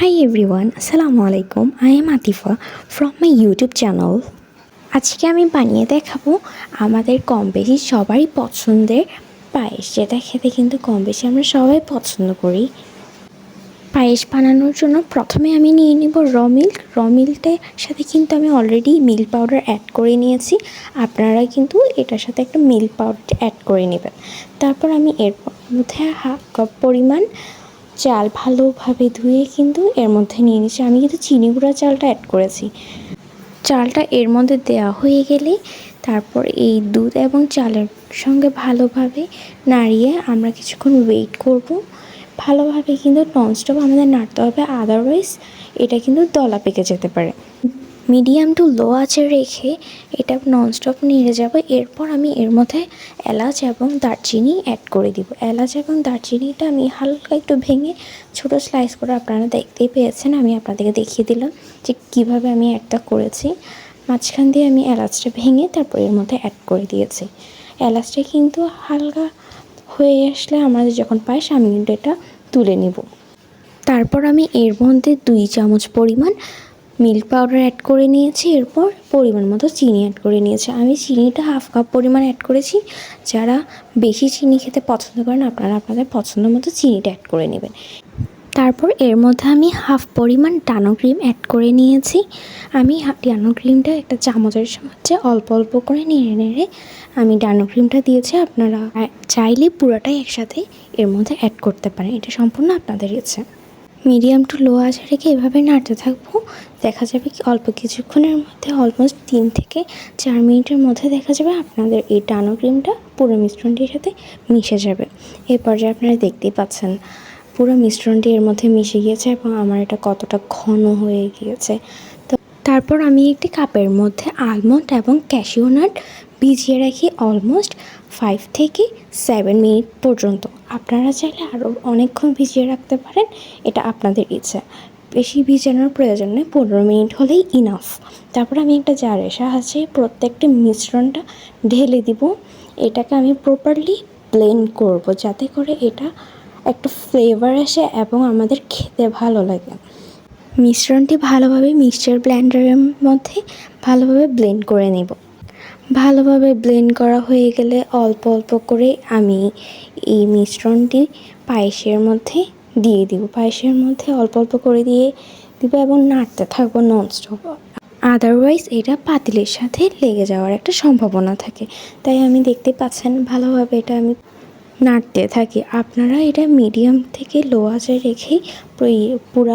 Hi everyone, Assalamualaikum. I am Atifa from my YouTube channel. আজকে আমি বানিয়ে দেখাবো আমাদের কম বেশি সবারই পছন্দের পায়েস, যেটা খেতে কিন্তু কম বেশি আমরা সবাই পছন্দ করি। পায়েস বানানোর জন্য প্রথমে আমি নিয়ে নিব র মিল্কের সাথে কিন্তু আমি অলরেডি মিল্ক পাউডার অ্যাড করে নিয়েছি। আপনারা কিন্তু এটার সাথে একটা মিল্ক পাউডার অ্যাড করে নেবেন। তারপর আমি এর মধ্যে হাফ কাপ পরিমাণ চাল ভালোভাবে ধুয়ে কিন্তু এর মধ্যে নিয়ে নিচ্ছি। আমি কিন্তু চিনি গুঁড়া চালটা অ্যাড করেছি। চালটা এর মধ্যে দেওয়া হয়ে গেলে তারপর এই দুধ এবং চালের সঙ্গে ভালোভাবে নাড়িয়ে আমরা কিছুক্ষণ ওয়েট করব। ভালোভাবে কিন্তু ননস্টপ আমাদের নাড়তে হবে, আদারওয়াইজ এটা কিন্তু দলা পেকে যেতে পারে। মিডিয়াম টু লো আঁচে রেখে এটা ননস্টপ নেড়ে যাব। এরপর আমি এর মধ্যে এলাচ এবং দারচিনি অ্যাড করে দিব। এলাচ এবং দারচিনিটা আমি হালকা একটু ভেঙে ছোটো স্লাইস করে, আপনারা দেখতেই পেয়েছেন, আমি আপনাদেরকে দেখিয়ে দিলাম যে কীভাবে আমি অ্যাডটা করেছি। মাঝখান দিয়ে আমি এলাচটা ভেঙে তারপর এর মধ্যে অ্যাড করে দিয়েছি। এলাচটা কিন্তু হালকা হয়ে আসলে আমাদের যখন পায়েস, আমি কিন্তু এটা তুলে নেব। তারপর আমি এর মধ্যে 2 চামচ পরিমাণ মিল্ক পাউডার অ্যাড করে নিয়েছি। এরপর পরিমাণ মতো চিনি অ্যাড করে নিয়েছি। আমি চিনিটা হাফ কাপ পরিমাণ অ্যাড করেছি। যারা বেশি চিনি খেতে পছন্দ করেন, আপনারা আপনাদের পছন্দ মতো চিনিটা অ্যাড করে নেবেন। তারপর এর মধ্যে আমি হাফ পরিমাণ ডানো ক্রিম অ্যাড করে নিয়েছি। আমি ডানো ক্রিমটা একটা চামচের সাহায্যে অল্প অল্প করে নেড়ে নেড়ে আমি ডানো ক্রিমটা দিয়েছি। আপনারা চাইলে পুরোটাই একসাথে এর মধ্যে অ্যাড করতে পারেন, এটা সম্পূর্ণ আপনাদের ইচ্ছে। মিডিয়াম টু লো আঁচে রেখে এভাবে নাড়তে থাকবো। দেখা যাবে কি অল্প কিছুক্ষণের মধ্যে, অলমোস্ট 3 থেকে 4 মিনিটের মধ্যে দেখা যাবে আপনাদের এই ডানো ক্রিমটা পুরো মিশ্রণটির সাথে মিশে যাবে। এই পর্যায়ে আপনারা দেখতেই পাচ্ছেন পুরো মিশ্রণটি এর মধ্যে মিশে গিয়েছে এবং আমার এটা কতটা ঘন হয়ে গিয়েছে। তো তারপর আমি একটি কাপের মধ্যে আলমন্ড এবং ক্যাশিউ নাট ভিজিয়ে রাখি অলমোস্ট 5 থেকে 7 মিনিট পর্যন্ত। আপনারা চাইলে আরও অনেকক্ষণ ভিজিয়ে রাখতে পারেন, এটা আপনাদের ইচ্ছা। বেশি ভিজানোর প্রয়োজন নেই, 15 মিনিট হলেই ইনাফ। তারপর আমি একটা জারের সাহায্যে প্রত্যেকটা মিশ্রণটা ঢেলে দিব। এটাকে আমি প্রপারলি ব্লেন্ড করব, যাতে করে এটা একটা ফ্লেভার আসে এবং আমাদের খেতে ভালো লাগে। মিশ্রণটি ভালোভাবে মিক্সচার ব্লেন্ডারের মধ্যে ভালোভাবে ব্লেন্ড করে নেব। ভালোভাবে ব্লেন্ড করা হয়ে গেলে অল্প অল্প করে আমি এই মিশ্রণটি পায়েসের মধ্যে দিয়ে দিব। পায়েসের মধ্যে অল্প অল্প করে দিয়ে দিব এবং নাড়তে থাকবো ননস্টপ। আদারওয়াইজ এটা পাতিলের সাথে লেগে যাওয়ার একটা সম্ভাবনা থাকে। তাই আমি দেখতে পাচ্ছেন ভালোভাবে এটা আমি নাড়তে থাকি। আপনারা এটা মিডিয়াম থেকে লো আঁচে রেখেই পুরো